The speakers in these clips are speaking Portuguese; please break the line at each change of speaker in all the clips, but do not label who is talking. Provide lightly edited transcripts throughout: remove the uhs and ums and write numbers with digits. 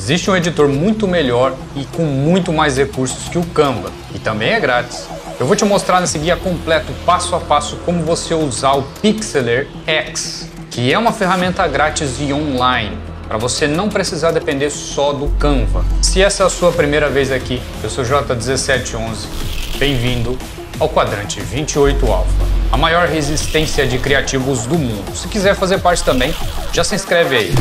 Existe um editor muito melhor e com muito mais recursos que o Canva, e também é grátis. Eu vou te mostrar nesse guia completo, passo a passo, como você usar o Pixlr X, que é uma ferramenta grátis e online, para você não precisar depender só do Canva. Se essa é a sua primeira vez aqui, eu sou J1711, bem-vindo ao Quadrante 28 Alpha, a maior resistência de criativos do mundo. Se quiser fazer parte também, já se inscreve aí.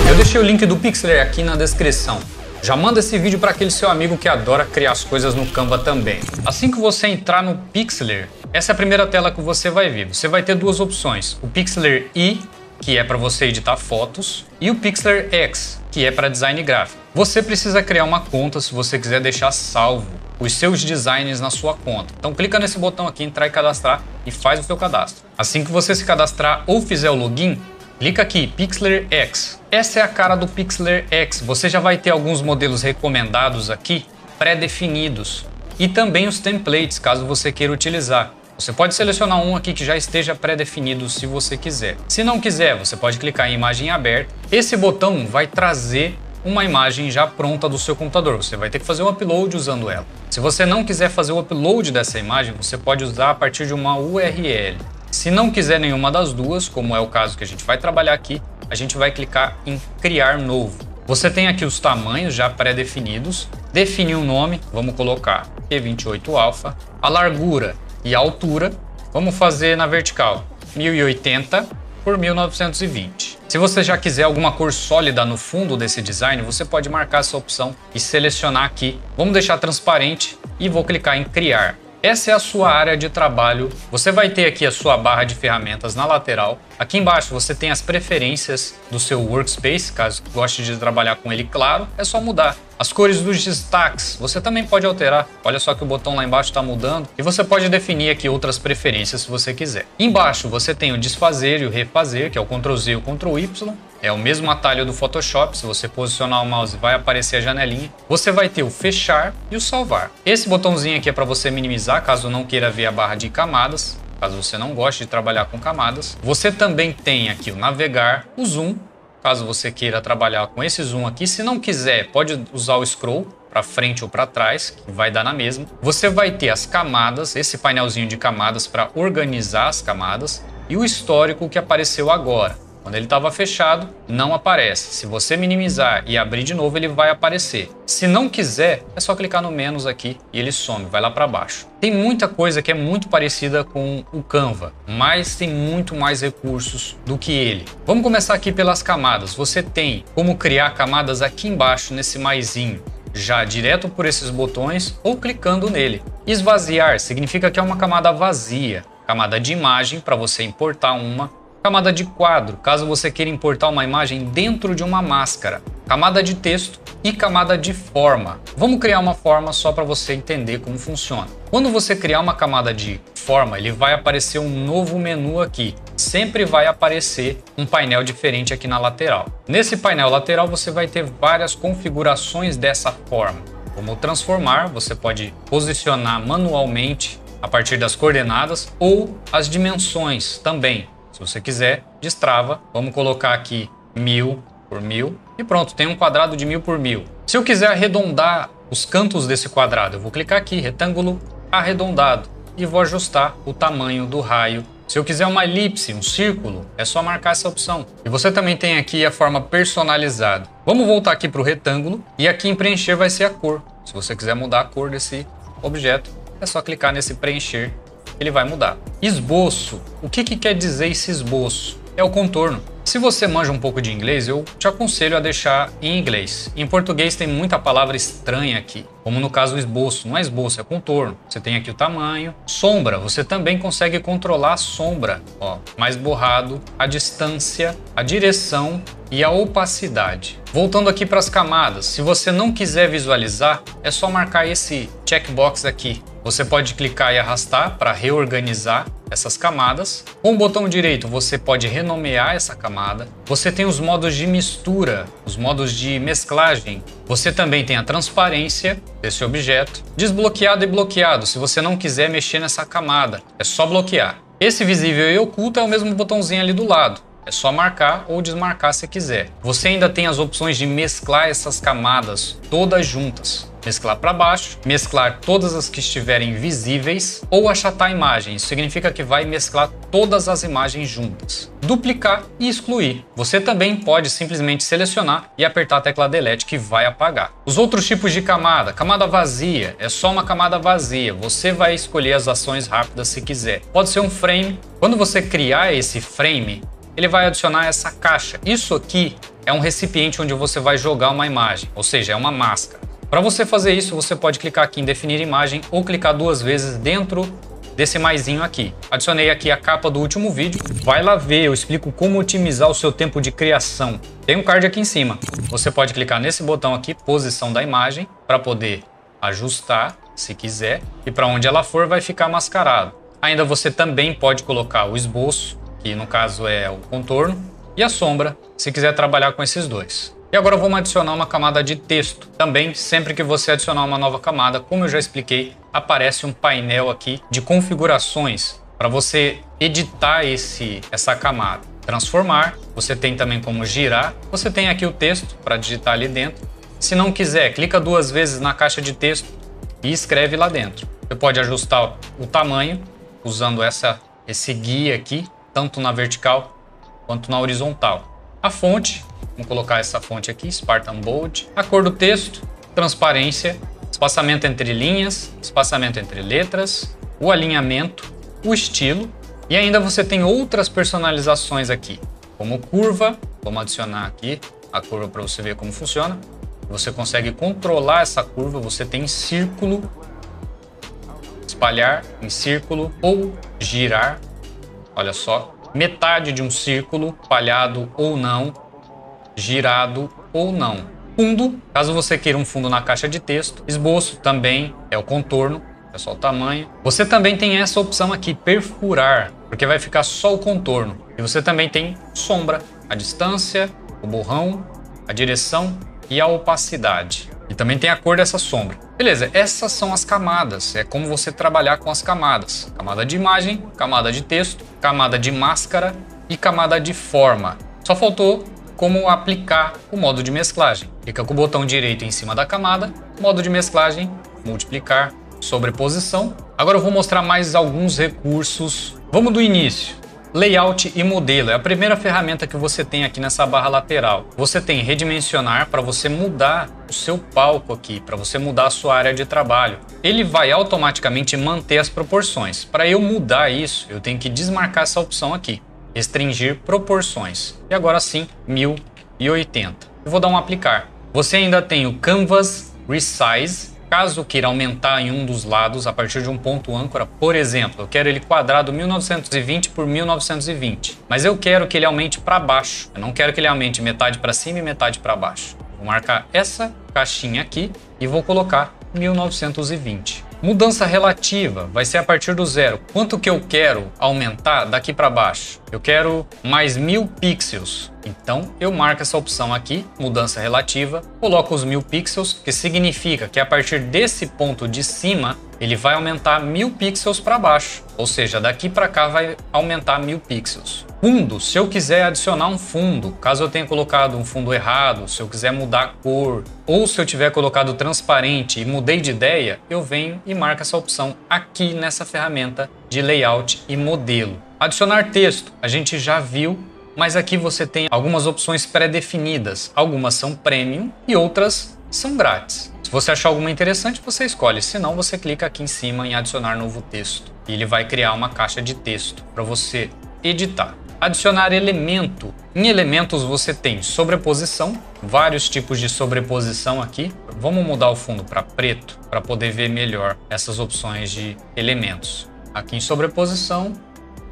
Eu deixei o link do Pixlr aqui na descrição. Já manda esse vídeo para aquele seu amigo que adora criar as coisas no Canva também. Assim que você entrar no Pixlr, essa é a primeira tela que você vai ver. Você vai ter duas opções: o Pixlr I, que é para você editar fotos, e o Pixlr X, que é para design gráfico. Você precisa criar uma conta se você quiser deixar salvo os seus designs na sua conta. Então clica nesse botão aqui, entrar e cadastrar, e faz o seu cadastro. Assim que você se cadastrar ou fizer o login, clica aqui, Pixlr X. Essa é a cara do Pixlr X. Você já vai ter alguns modelos recomendados aqui, pré-definidos. E também os templates, caso você queira utilizar. Você pode selecionar um aqui que já esteja pré-definido se você quiser. Se não quiser, você pode clicar em imagem aberta. Esse botão vai trazer uma imagem já pronta do seu computador. Você vai ter que fazer o upload usando ela. Se você não quiser fazer o upload dessa imagem, você pode usar a partir de uma URL. Se não quiser nenhuma das duas, como é o caso que a gente vai trabalhar aqui, a gente vai clicar em criar novo. Você tem aqui os tamanhos já pré-definidos, definir um nome, vamos colocar P28 Alpha, a largura e a altura, vamos fazer na vertical 1080 por 1920. Se você já quiser alguma cor sólida no fundo desse design, você pode marcar essa opção e selecionar aqui. Vamos deixar transparente e vou clicar em criar. Essa é a sua área de trabalho. Você vai ter aqui a sua barra de ferramentas na lateral. Aqui embaixo você tem as preferências do seu workspace, caso goste de trabalhar com ele, claro, é só mudar. As cores dos destaques você também pode alterar. Olha só que o botão lá embaixo está mudando. E você pode definir aqui outras preferências se você quiser. Embaixo você tem o desfazer e o refazer, que é o Ctrl Z e o Ctrl Y. É o mesmo atalho do Photoshop. Se você posicionar o mouse, vai aparecer a janelinha. Você vai ter o fechar e o salvar. Esse botãozinho aqui é para você minimizar, caso não queira ver a barra de camadas. Caso você não goste de trabalhar com camadas. Você também tem aqui o navegar, o zoom, caso você queira trabalhar com esse zoom aqui. Se não quiser, pode usar o scroll para frente ou para trás, que vai dar na mesma. Você vai ter as camadas, esse painelzinho de camadas para organizar as camadas, e o histórico que apareceu agora. Quando ele estava fechado, não aparece. Se você minimizar e abrir de novo, ele vai aparecer. Se não quiser, é só clicar no menos aqui e ele some, vai lá para baixo. Tem muita coisa que é muito parecida com o Canva, mas tem muito mais recursos do que ele. Vamos começar aqui pelas camadas. Você tem como criar camadas aqui embaixo, nesse maisinho, já direto por esses botões ou clicando nele. Esvaziar significa que é uma camada vazia. Camada de imagem, para você importar uma. Camada de quadro, caso você queira importar uma imagem dentro de uma máscara. Camada de texto e camada de forma. Vamos criar uma forma só para você entender como funciona. Quando você criar uma camada de forma, ele vai aparecer um novo menu aqui. Sempre vai aparecer um painel diferente aqui na lateral. Nesse painel lateral você vai ter várias configurações dessa forma. Como transformar, você pode posicionar manualmente a partir das coordenadas ou as dimensões também. Se você quiser, destrava. Vamos colocar aqui 1000 por 1000 e pronto, tem um quadrado de 1000 por 1000. Se eu quiser arredondar os cantos desse quadrado, eu vou clicar aqui, retângulo arredondado, e vou ajustar o tamanho do raio. Se eu quiser uma elipse, um círculo, é só marcar essa opção. E você também tem aqui a forma personalizada. Vamos voltar aqui para o retângulo e aqui em preencher vai ser a cor. Se você quiser mudar a cor desse objeto, é só clicar nesse preencher. Ele vai mudar. Esboço. O que quer dizer esse esboço? É o contorno. Se você manja um pouco de inglês, eu te aconselho a deixar em inglês. Em português tem muita palavra estranha aqui, como no caso o esboço. Não é esboço, é contorno. Você tem aqui o tamanho. Sombra, você também consegue controlar a sombra. Ó, mais borrado, a distância, a direção e a opacidade. Voltando aqui para as camadas, se você não quiser visualizar, é só marcar esse checkbox aqui. Você pode clicar e arrastar para reorganizar essas camadas. Com o botão direito você pode renomear essa camada. Você tem os modos de mistura, os modos de mesclagem. Você também tem a transparência desse objeto. Desbloqueado e bloqueado, se você não quiser mexer nessa camada, é só bloquear. Esse visível e oculto é o mesmo botãozinho ali do lado. É só marcar ou desmarcar se quiser. Você ainda tem as opções de mesclar essas camadas todas juntas. Mesclar para baixo, mesclar todas as que estiverem visíveis ou achatar a imagem. Isso significa que vai mesclar todas as imagens juntas. Duplicar e excluir. Você também pode simplesmente selecionar e apertar a tecla Delete que vai apagar. Os outros tipos de camada. Camada vazia. É só uma camada vazia. Você vai escolher as ações rápidas se quiser. Pode ser um frame. Quando você criar esse frame, ele vai adicionar essa caixa. Isso aqui é um recipiente onde você vai jogar uma imagem, ou seja, é uma máscara. Para você fazer isso, você pode clicar aqui em definir imagem ou clicar 2 vezes dentro desse maisinho aqui. Adicionei aqui a capa do último vídeo. Vai lá ver, eu explico como otimizar o seu tempo de criação. Tem um card aqui em cima. Você pode clicar nesse botão aqui, posição da imagem, para poder ajustar, se quiser, e para onde ela for vai ficar mascarado. Ainda você também pode colocar o esboço, que no caso é o contorno, e a sombra, se quiser trabalhar com esses dois. E agora vamos adicionar uma camada de texto. Também, sempre que você adicionar uma nova camada, como eu já expliquei, aparece um painel aqui de configurações para você editar essa camada. Transformar, você tem também como girar, você tem aqui o texto para digitar ali dentro. Se não quiser, clica 2 vezes na caixa de texto e escreve lá dentro. Você pode ajustar o tamanho usando esse guia aqui, tanto na vertical quanto na horizontal. A fonte, vamos colocar essa fonte aqui, Spartan Bold. A cor do texto, transparência, espaçamento entre linhas, espaçamento entre letras, o alinhamento, o estilo. E ainda você tem outras personalizações aqui, como curva. Vamos adicionar aqui a curva para você ver como funciona. Você consegue controlar essa curva, você tem círculo, espalhar em círculo ou girar. Olha só, metade de um círculo, espalhado ou não, girado ou não. Fundo, caso você queira um fundo na caixa de texto. Esboço também é o contorno, é só o tamanho. Você também tem essa opção aqui, perfurar, porque vai ficar só o contorno. E você também tem sombra, a distância, o borrão, a direção e a opacidade. E também tem a cor dessa sombra. Beleza, essas são as camadas. É como você trabalhar com as camadas. Camada de imagem, camada de texto, camada de máscara e camada de forma. Só faltou como aplicar o modo de mesclagem. Clica com o botão direito em cima da camada, modo de mesclagem, multiplicar, sobreposição. Agora eu vou mostrar mais alguns recursos. Vamos do início. Layout e modelo é a primeira ferramenta que você tem aqui nessa barra lateral. Você tem redimensionar para você mudar o seu palco aqui, para você mudar a sua área de trabalho. Ele vai automaticamente manter as proporções. Para eu mudar isso, eu tenho que desmarcar essa opção aqui, restringir proporções. E agora sim, 1080. Eu vou dar um aplicar. Você ainda tem o Canvas Resize. Caso queira aumentar em um dos lados a partir de um ponto âncora, por exemplo, eu quero ele quadrado 1920 por 1920, mas eu quero que ele aumente para baixo, eu não quero que ele aumente metade para cima e metade para baixo. Vou marcar essa caixinha aqui e vou colocar 1920. Mudança relativa vai ser a partir do zero. Quanto que eu quero aumentar daqui para baixo? Eu quero mais 1000 pixels. Então eu marco essa opção aqui, mudança relativa, coloco os 1000 pixels, que significa que a partir desse ponto de cima ele vai aumentar 1000 pixels para baixo. Ou seja, daqui para cá vai aumentar 1000 pixels. Fundo, se eu quiser adicionar um fundo, caso eu tenha colocado um fundo errado, se eu quiser mudar a cor, ou se eu tiver colocado transparente e mudei de ideia, eu venho e marco essa opção aqui nessa ferramenta de layout e modelo. Adicionar texto, a gente já viu, mas aqui você tem algumas opções pré-definidas. Algumas são premium e outras são grátis. Se você achar alguma interessante, você escolhe. Se não, você clica aqui em cima em adicionar novo texto. E ele vai criar uma caixa de texto para você editar. Adicionar elemento. Em elementos você tem sobreposição, vários tipos de sobreposição aqui. Vamos mudar o fundo para preto para poder ver melhor essas opções de elementos. Aqui em sobreposição,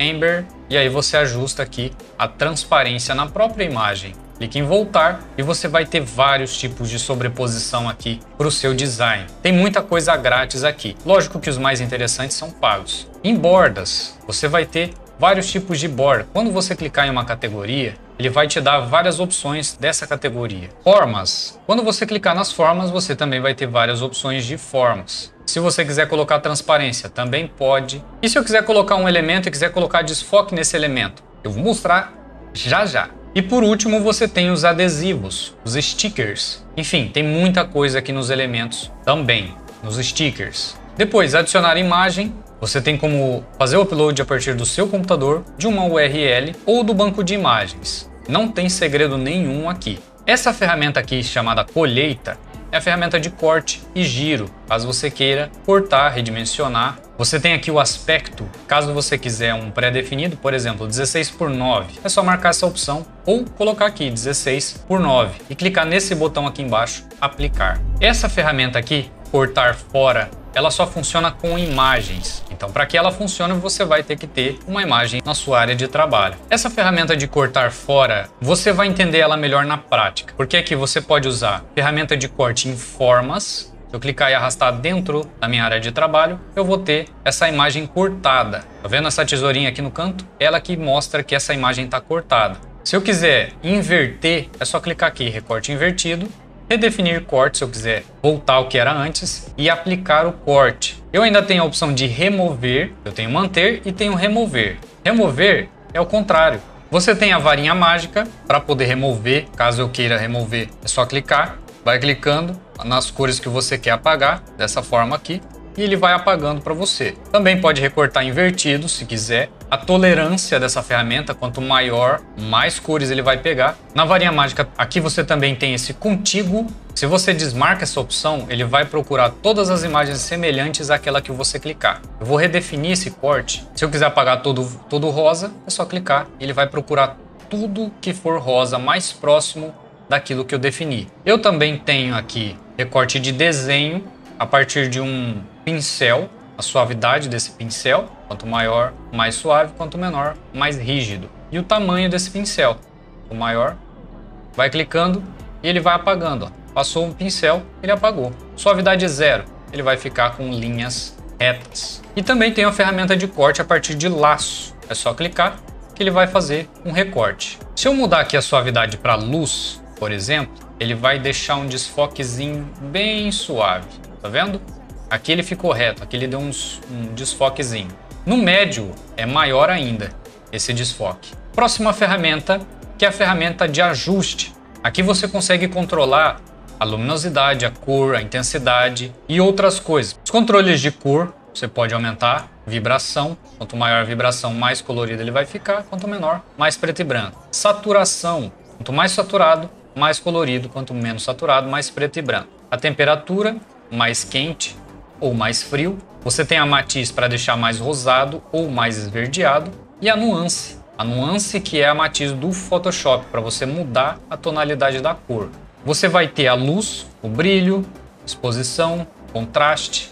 Amber, e aí você ajusta aqui a transparência na própria imagem. Clique em voltar e você vai ter vários tipos de sobreposição aqui para o seu design. Tem muita coisa grátis aqui. Lógico que os mais interessantes são pagos. Em bordas, você vai ter vários tipos de borda. Quando você clicar em uma categoria, ele vai te dar várias opções dessa categoria. Formas. Quando você clicar nas formas, você também vai ter várias opções de formas. Se você quiser colocar transparência, também pode. E se eu quiser colocar um elemento e quiser colocar desfoque nesse elemento, eu vou mostrar já já. E por último, você tem os adesivos, os stickers. Enfim, tem muita coisa aqui nos elementos também, nos stickers. Depois, adicionar imagem. Você tem como fazer o upload a partir do seu computador, de uma URL ou do banco de imagens. Não tem segredo nenhum aqui. Essa ferramenta aqui, chamada colheita, é a ferramenta de corte e giro, caso você queira cortar, redimensionar. Você tem aqui o aspecto, caso você quiser um pré-definido, por exemplo, 16:9. É só marcar essa opção ou colocar aqui 16:9 e clicar nesse botão aqui embaixo, aplicar. Essa ferramenta aqui, cortar fora, ela só funciona com imagens. Então, para que ela funcione, você vai ter que ter uma imagem na sua área de trabalho. Essa ferramenta de cortar fora, você vai entender ela melhor na prática. Porque aqui você pode usar ferramenta de corte em formas. Se eu clicar e arrastar dentro da minha área de trabalho, eu vou ter essa imagem cortada. Tá vendo essa tesourinha aqui no canto? Ela que mostra que essa imagem está cortada. Se eu quiser inverter, é só clicar aqui, recorte invertido. Redefinir corte, se eu quiser voltar ao que era antes, e aplicar o corte. Eu ainda tenho a opção de remover, eu tenho manter e tenho remover. Remover é o contrário. Você tem a varinha mágica para poder remover, caso eu queira remover, é só clicar, vai clicando nas cores que você quer apagar, dessa forma aqui, e ele vai apagando para você. Também pode recortar invertido, se quiser. A tolerância dessa ferramenta, quanto maior, mais cores ele vai pegar. Na varinha mágica, aqui você também tem esse contíguo. Se você desmarca essa opção, ele vai procurar todas as imagens semelhantes àquela que você clicar. Eu vou redefinir esse corte. Se eu quiser apagar todo rosa, é só clicar. Ele vai procurar tudo que for rosa mais próximo daquilo que eu defini. Eu também tenho aqui recorte de desenho a partir de um pincel, a suavidade desse pincel, quanto maior, mais suave, quanto menor, mais rígido. E o tamanho desse pincel, o maior, vai clicando e ele vai apagando. Ó. Passou um pincel, ele apagou. Suavidade 0, ele vai ficar com linhas retas. E também tem a ferramenta de corte a partir de laço. É só clicar que ele vai fazer um recorte. Se eu mudar aqui a suavidade para luz, por exemplo, ele vai deixar um desfoquezinho bem suave. Tá vendo? Aqui ele ficou reto, aqui ele deu um desfoquezinho. No médio é maior ainda esse desfoque. Próxima ferramenta, que é a ferramenta de ajuste. Aqui você consegue controlar a luminosidade, a cor, a intensidade e outras coisas. Os controles de cor, você pode aumentar, vibração. Quanto maior a vibração, mais colorido ele vai ficar. Quanto menor, mais preto e branco. Saturação, quanto mais saturado, mais colorido. Quanto menos saturado, mais preto e branco. A temperatura, mais quente ou mais frio. Você tem a matiz para deixar mais rosado ou mais esverdeado. E a nuance. A nuance que é a matiz do Photoshop, para você mudar a tonalidade da cor. Você vai ter a luz, o brilho, exposição, contraste,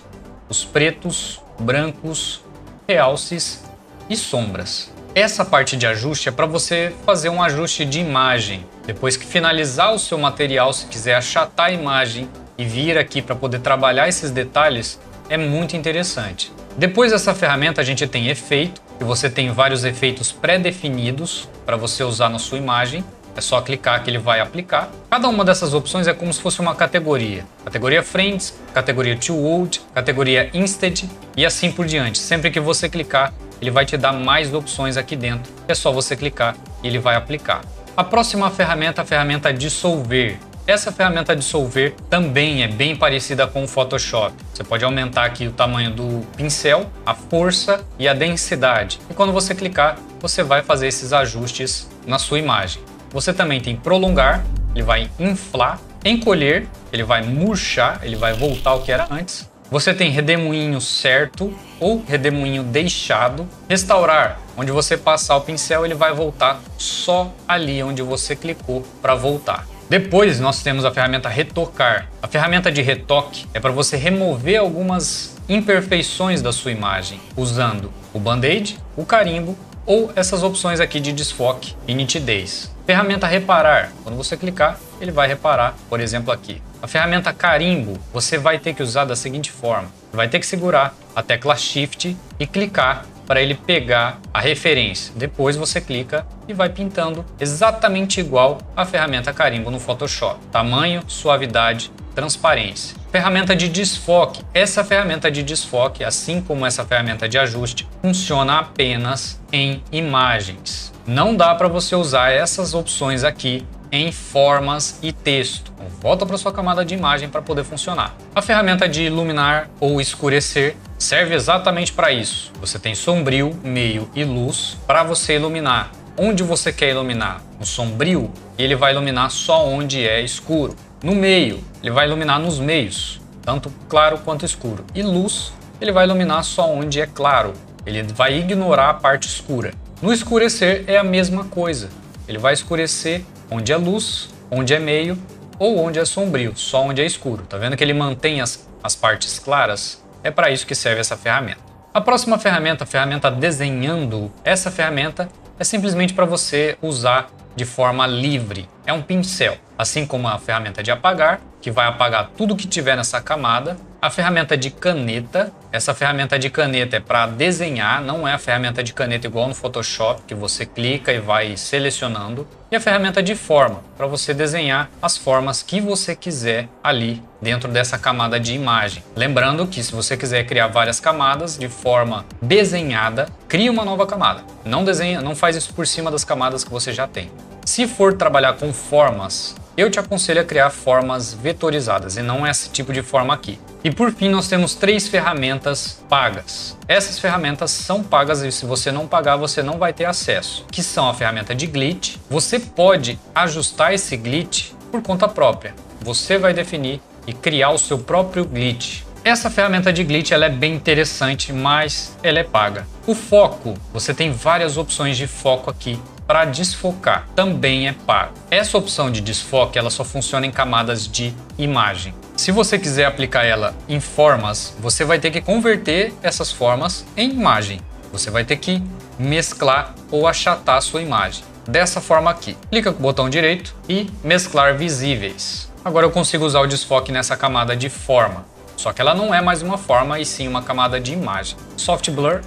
os pretos, brancos, realces e sombras. Essa parte de ajuste é para você fazer um ajuste de imagem. Depois que finalizar o seu material, se quiser achatar a imagem e vir aqui para poder trabalhar esses detalhes, é muito interessante. Depois dessa ferramenta a gente tem efeito, e você tem vários efeitos pré-definidos para você usar na sua imagem. É só clicar que ele vai aplicar. Cada uma dessas opções é como se fosse uma categoria. Categoria Friends, categoria To World, categoria Instead e assim por diante. Sempre que você clicar, ele vai te dar mais opções aqui dentro. É só você clicar e ele vai aplicar. A próxima ferramenta é a ferramenta Dissolver. Essa ferramenta Dissolver também é bem parecida com o Photoshop. Você pode aumentar aqui o tamanho do pincel, a força e a densidade. E quando você clicar, você vai fazer esses ajustes na sua imagem. Você também tem prolongar, ele vai inflar, encolher, ele vai murchar, ele vai voltar ao que era antes. Você tem redemoinho certo ou redemoinho deixado. Restaurar, onde você passar o pincel, ele vai voltar só ali onde você clicou para voltar. Depois nós temos a ferramenta Retocar. A ferramenta de retoque é para você remover algumas imperfeições da sua imagem, usando o band-aid, o carimbo ou essas opções aqui de desfoque e nitidez. Ferramenta Reparar, quando você clicar, ele vai reparar, por exemplo aqui. A ferramenta Carimbo, você vai ter que usar da seguinte forma. Você vai ter que segurar a tecla Shift e clicar para ele pegar a referência. Depois você clica e vai pintando exatamente igual a ferramenta Carimbo no Photoshop. Tamanho, suavidade transparência. Ferramenta de desfoque. Essa ferramenta de desfoque, assim como essa ferramenta de ajuste, funciona apenas em imagens. Não dá para você usar essas opções aqui em formas e texto. Então, volta para sua camada de imagem para poder funcionar. A ferramenta de iluminar ou escurecer serve exatamente para isso. Você tem sombrio, meio e luz para você iluminar. Onde você quer iluminar? No sombrio, ele vai iluminar só onde é escuro. No meio, ele vai iluminar nos meios, tanto claro quanto escuro. E luz, ele vai iluminar só onde é claro. Ele vai ignorar a parte escura. No escurecer é a mesma coisa. Ele vai escurecer onde é luz, onde é meio ou onde é sombrio, só onde é escuro. Tá vendo que ele mantém as partes claras? É para isso que serve essa ferramenta. A próxima ferramenta, a ferramenta desenhando, essa ferramenta é simplesmente para você usar de forma livre. É um pincel, assim como a ferramenta de apagar, que vai apagar tudo que tiver nessa camada. A ferramenta de caneta, essa ferramenta de caneta é para desenhar, não é a ferramenta de caneta igual no Photoshop, que você clica e vai selecionando. E a ferramenta de forma, para você desenhar as formas que você quiser ali dentro dessa camada de imagem. Lembrando que se você quiser criar várias camadas de forma desenhada, cria uma nova camada. Não desenha, não faz isso por cima das camadas que você já tem. Se for trabalhar com formas, eu te aconselho a criar formas vetorizadas e não esse tipo de forma aqui. E por fim, nós temos 3 ferramentas pagas. Essas ferramentas são pagas e se você não pagar, você não vai ter acesso. Que são a ferramenta de glitch. Você pode ajustar esse glitch por conta própria. Você vai definir e criar o seu próprio glitch. Essa ferramenta de glitch ela é bem interessante, mas ela é paga. O foco, você tem várias opções de foco aqui. Para desfocar, também é pago. Essa opção de desfoque ela só funciona em camadas de imagem. Se você quiser aplicar ela em formas, você vai ter que converter essas formas em imagem. Você vai ter que mesclar ou achatar a sua imagem. Dessa forma aqui. Clica com o botão direito e mesclar visíveis. Agora eu consigo usar o desfoque nessa camada de forma. Só que ela não é mais uma forma e sim uma camada de imagem. Soft Blur.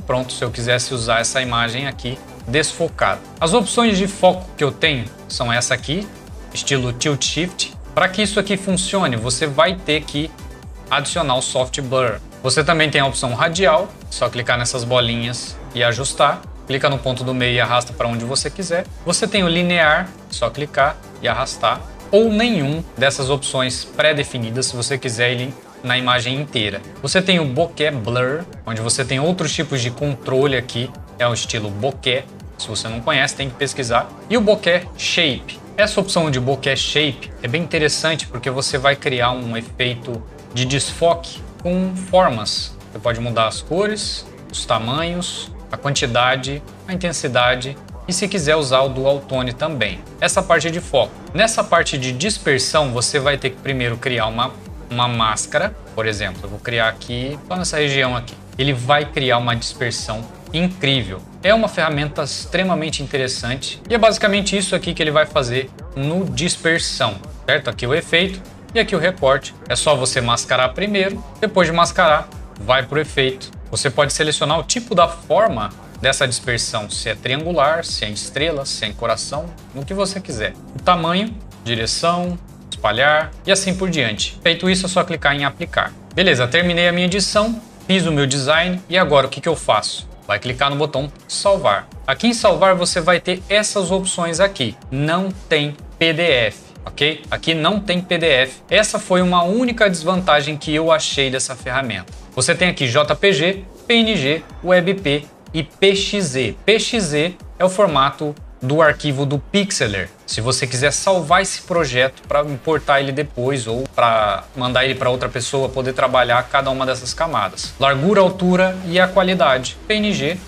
Pronto, se eu quisesse usar essa imagem aqui desfocada. As opções de foco que eu tenho são essa aqui, estilo Tilt Shift. Para que isso aqui funcione, você vai ter que adicionar o Soft Blur. Você também tem a opção radial, só clicar nessas bolinhas e ajustar. Clica no ponto do meio e arrasta para onde você quiser. Você tem o linear, só clicar e arrastar. Ou nenhum dessas opções pré-definidas, se você quiser ele na imagem inteira. Você tem o Bokeh Blur, onde você tem outros tipos de controle aqui, é o estilo Bokeh. Se você não conhece, tem que pesquisar. E o Bokeh Shape. Essa opção de Bokeh Shape é bem interessante porque você vai criar um efeito de desfoque com formas. Você pode mudar as cores, os tamanhos, a quantidade, a intensidade e se quiser usar o Dual Tone também. Essa parte é de foco. Nessa parte de dispersão, você vai ter que primeiro criar uma máscara, por exemplo, eu vou criar aqui, só nessa região aqui. Ele vai criar uma dispersão incrível. É uma ferramenta extremamente interessante e é basicamente isso aqui que ele vai fazer no dispersão, certo? Aqui o efeito e aqui o recorte. É só você mascarar primeiro, depois de mascarar, vai para o efeito. Você pode selecionar o tipo da forma dessa dispersão, se é triangular, se é em estrela, se é em coração, no que você quiser. O tamanho, direção, espalhar e assim por diante. Feito isso, é só clicar em aplicar. Beleza, terminei a minha edição, fiz o meu design e agora o que eu faço? Vai clicar no botão salvar. Aqui em salvar você vai ter essas opções aqui. Não tem PDF, ok? Aqui não tem PDF. Essa foi uma única desvantagem que eu achei dessa ferramenta. Você tem aqui JPG, PNG, WebP e PXZ. PXZ é o formato do arquivo do Pixlr. Se você quiser salvar esse projeto para importar ele depois ou para mandar ele para outra pessoa poder trabalhar cada uma dessas camadas. Largura, altura e a qualidade. PNG.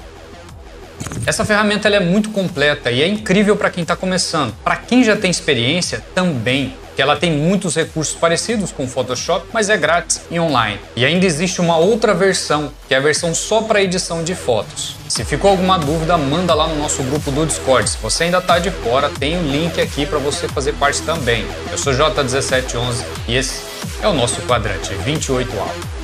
Essa ferramenta ela é muito completa e é incrível para quem está começando. Para quem já tem experiência também, que ela tem muitos recursos parecidos com o Photoshop, mas é grátis e online. E ainda existe uma outra versão, que é a versão só para edição de fotos. Se ficou alguma dúvida, manda lá no nosso grupo do Discord. Se você ainda está de fora, tem o link aqui para você fazer parte também. Eu sou J1711 e esse é o nosso quadrante 28 Audio.